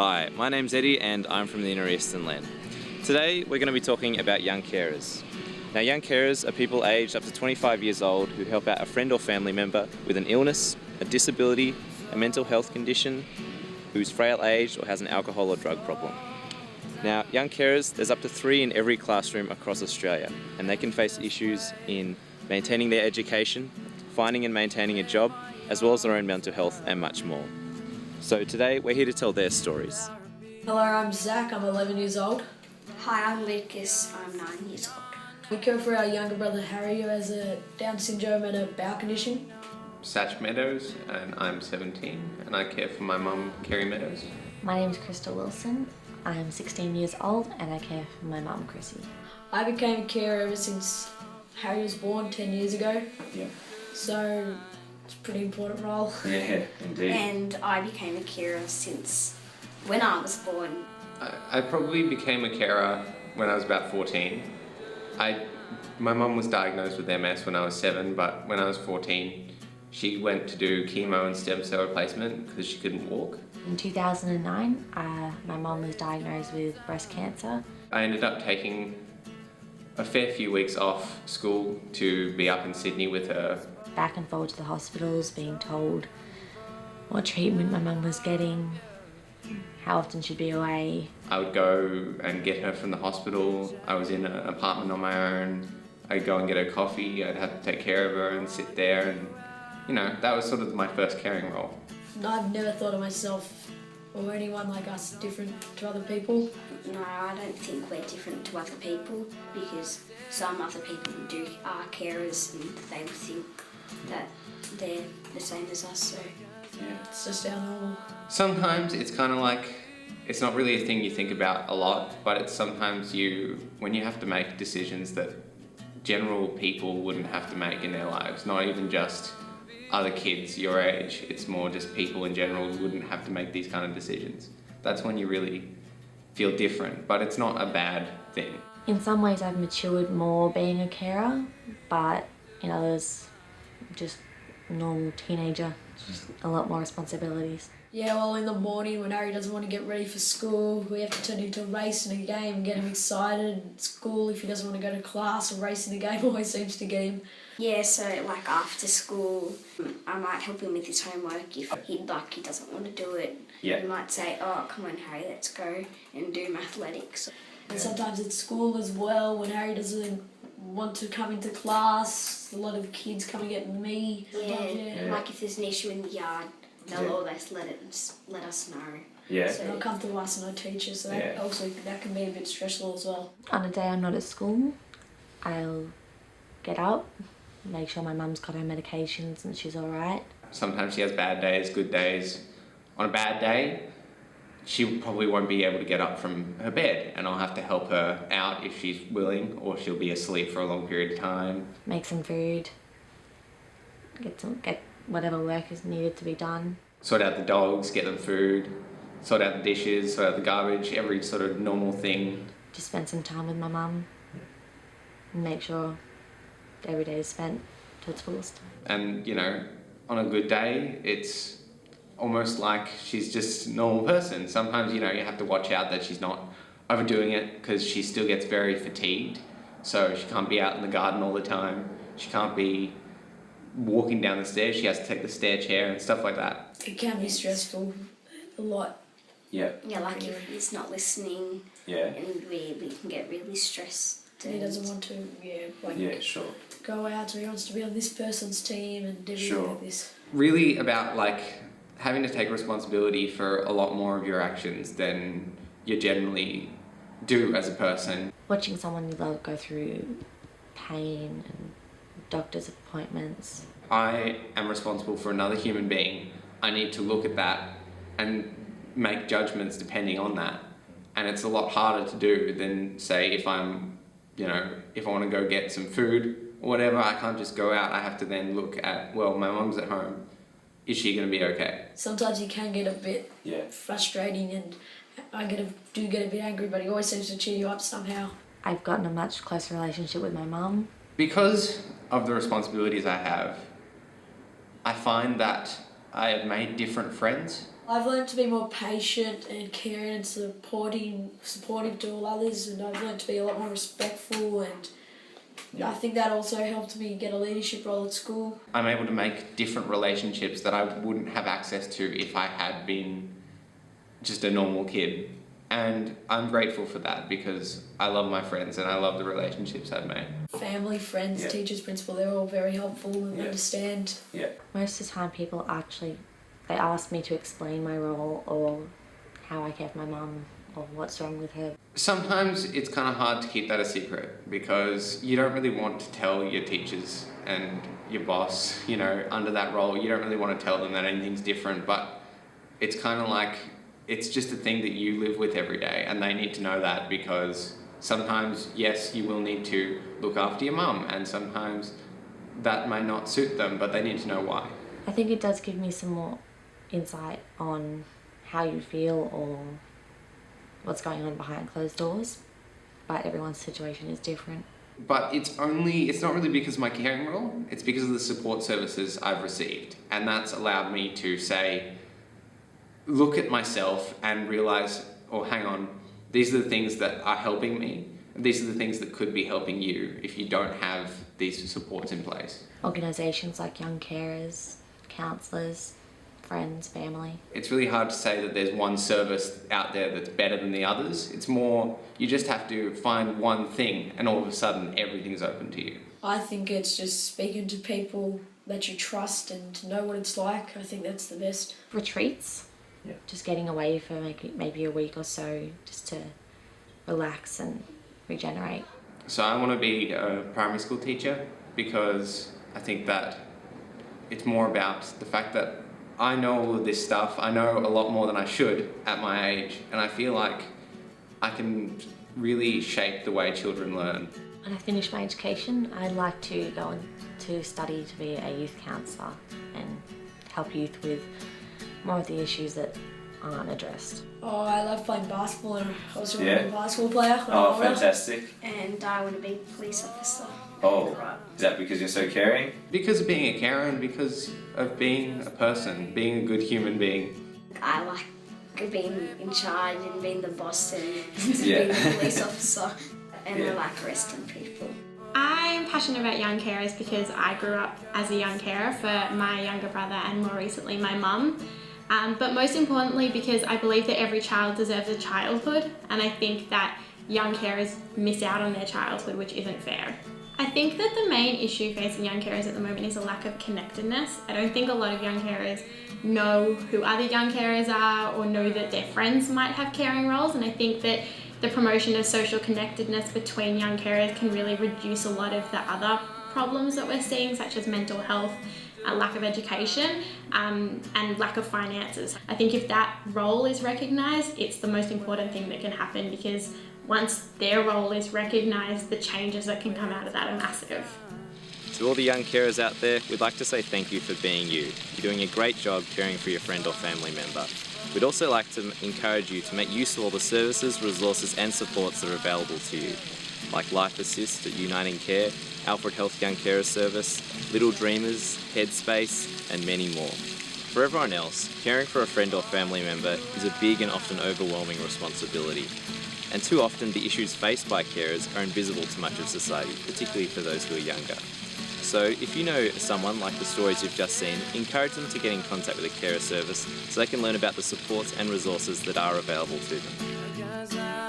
Hi, my name's Eddie and I'm from the Inner Eastern Land. Today we're going to be talking about young carers. Now, young carers are people aged up to 25 years old who help out a friend or family member with an illness, a disability, a mental health condition, who's frail aged or has an alcohol or drug problem. Now, young carers, there's up to 3 in every classroom across Australia, and they can face issues in maintaining their education, finding and maintaining a job, as well as their own mental health and much more. So today we're here to tell their stories. Hello, I'm Zach, I'm 11 years old. Hi, I'm Lucas, I'm 9 years old. We care for our younger brother Harry, who has a Down syndrome and a bowel condition. Satch Meadows, and I'm 17, and I care for my mum, Kerry Meadows. My name is Crystal Wilson. I'm 16 years old and I care for my mum, Chrissy. I became a carer ever since Harry was born 10 years ago. Yeah. So it's a pretty important role. Yeah, indeed. And I became a carer since when I was born. I probably became a carer when I was about 14. My mum was diagnosed with MS when I was 7, but when I was 14, she went to do chemo and stem cell replacement because she couldn't walk. In 2009, my mum was diagnosed with breast cancer. I ended up taking a fair few weeks off school to be up in Sydney with her. Back and forward to the hospitals, being told what treatment my mum was getting, how often she'd be away. I would go and get her from the hospital. I was in an apartment on my own. I'd go and get her coffee. I'd have to take care of her and sit there, and that was sort of my first caring role. I've never thought of myself or anyone like us different to other people. No, I don't think we're different to other people because some other people are carers and they would think that they're the same as us, so It's just our normal. Sometimes it's kind of like, it's not really a thing you think about a lot, but it's sometimes when you have to make decisions that general people wouldn't have to make in their lives, not even just other kids your age, it's more just people in general who wouldn't have to make these kind of decisions. That's when you really feel different, but it's not a bad thing. In some ways I've matured more being a carer, but in others, just normal teenager, just a lot more responsibilities. Yeah, well, in the morning when Harry doesn't want to get ready for school, we have to turn into a race and a game and get him excited. At school, if he doesn't want to go to class, a race and a game always seems to get him. yeah, so like after school, I might help him with his homework if he doesn't want to do it. Yeah. I might say, oh, come on Harry, let's go and do athletics. And sometimes at school as well, when Harry doesn't want to come into class, a lot of kids come and get me. Yeah, like if there's an issue in the yard, they'll always let us know. Yeah. So they'll come to us and our teachers, so that can be a bit stressful as well. On a day I'm not at school, I'll get up, make sure my mum's got her medications and she's alright. Sometimes she has bad days, good days. On a bad day, she probably won't be able to get up from her bed, and I'll have to help her out if she's willing, or she'll be asleep for a long period of time. Make some food, get whatever work is needed to be done. Sort out the dogs, get them food, sort out the dishes, sort out the garbage, every sort of normal thing. Just spend some time with my mum and make sure every day is spent to its fullest. And, on a good day, it's almost like she's just a normal person. Sometimes, you have to watch out that she's not overdoing it because she still gets very fatigued. So she can't be out in the garden all the time. She can't be walking down the stairs. She has to take the stair chair and stuff like that. It can be stressful a lot. Yeah. Yeah, like if he's not listening, Yeah. and we can get really stressed. And he doesn't want to, Sure. go out, so he wants to be on this person's team and do like this. Really about having to take responsibility for a lot more of your actions than you generally do as a person. Watching someone you love go through pain and doctor's appointments. I am responsible for another human being. I need to look at that and make judgments depending on that. And it's a lot harder to do than, say, if I'm, if I want to go get some food or whatever, I can't just go out. I have to then look at, well, my mum's at home. Is she going to be okay? Sometimes he can get a bit frustrating, and I do get a bit angry, but he always seems to cheer you up somehow. I've gotten a much closer relationship with my mum. Because of the responsibilities I have, I find that I have made different friends I've learned to be more patient and caring and supportive to all others, and I've learned to be a lot more respectful, and I think that also helped me get a leadership role at school. I'm able to make different relationships that I wouldn't have access to if I had been just a normal kid. And I'm grateful for that because I love my friends and I love the relationships I've made. Family, friends, teachers, principal, they're all very helpful and understand. Most of the time people they ask me to explain my role or how I care for my mum or what's wrong with her. Sometimes it's kind of hard to keep that a secret because you don't really want to tell your teachers and your boss, under that role, you don't really want to tell them that anything's different, but it's kind of like, it's just a thing that you live with every day and they need to know that because sometimes, yes, you will need to look after your mum and sometimes that might not suit them, but they need to know why. I think it does give me some more insight on how you feel or what's going on behind closed doors, but everyone's situation is different. But it's not really because of my caring role, it's because of the support services I've received. And that's allowed me to say, look at myself and realise, hang on, these are the things that are helping me. These are the things that could be helping you if you don't have these supports in place. Organisations like Young Carers, counsellors, friends, family. It's really hard to say that there's one service out there that's better than the others. It's more, you just have to find one thing and all of a sudden everything's open to you. I think it's just speaking to people that you trust and to know what it's like. I think that's the best. Retreats. Just getting away for maybe a week or so just to relax and regenerate. So I want to be a primary school teacher because I think that it's more about the fact that I know all of this stuff. I know a lot more than I should at my age, and I feel like I can really shape the way children learn. When I finish my education, I'd like to go on to study to be a youth counsellor and help youth with more of the issues that aren't addressed. Oh, I love playing basketball and I was a really basketball player. Oh, fantastic. And I want to be a police officer. Oh, is that because you're so caring? Because of being a carer and because of being a person, being a good human being. I like being in charge and being the boss and being a police officer, and I like arresting people. I'm passionate about young carers because I grew up as a young carer for my younger brother and more recently my mum. But most importantly because I believe that every child deserves a childhood, and I think that young carers miss out on their childhood, which isn't fair. I think that the main issue facing young carers at the moment is a lack of connectedness. I don't think a lot of young carers know who other young carers are or know that their friends might have caring roles, and I think that the promotion of social connectedness between young carers can really reduce a lot of the other problems that we're seeing, such as mental health, lack of education, and lack of finances. I think if that role is recognised, it's the most important thing that can happen, because once their role is recognised, the changes that can come out of that are massive. To all the young carers out there, we'd like to say thank you for being you. You're doing a great job caring for your friend or family member. We'd also like to encourage you to make use of all the services, resources and supports that are available to you, like Life Assist at Uniting Care, Alfred Health Young Carer Service, Little Dreamers, Headspace and many more. For everyone else, caring for a friend or family member is a big and often overwhelming responsibility. And too often the issues faced by carers are invisible to much of society, particularly for those who are younger. So if you know someone like the stories you've just seen, encourage them to get in contact with a carer service so they can learn about the supports and resources that are available to them.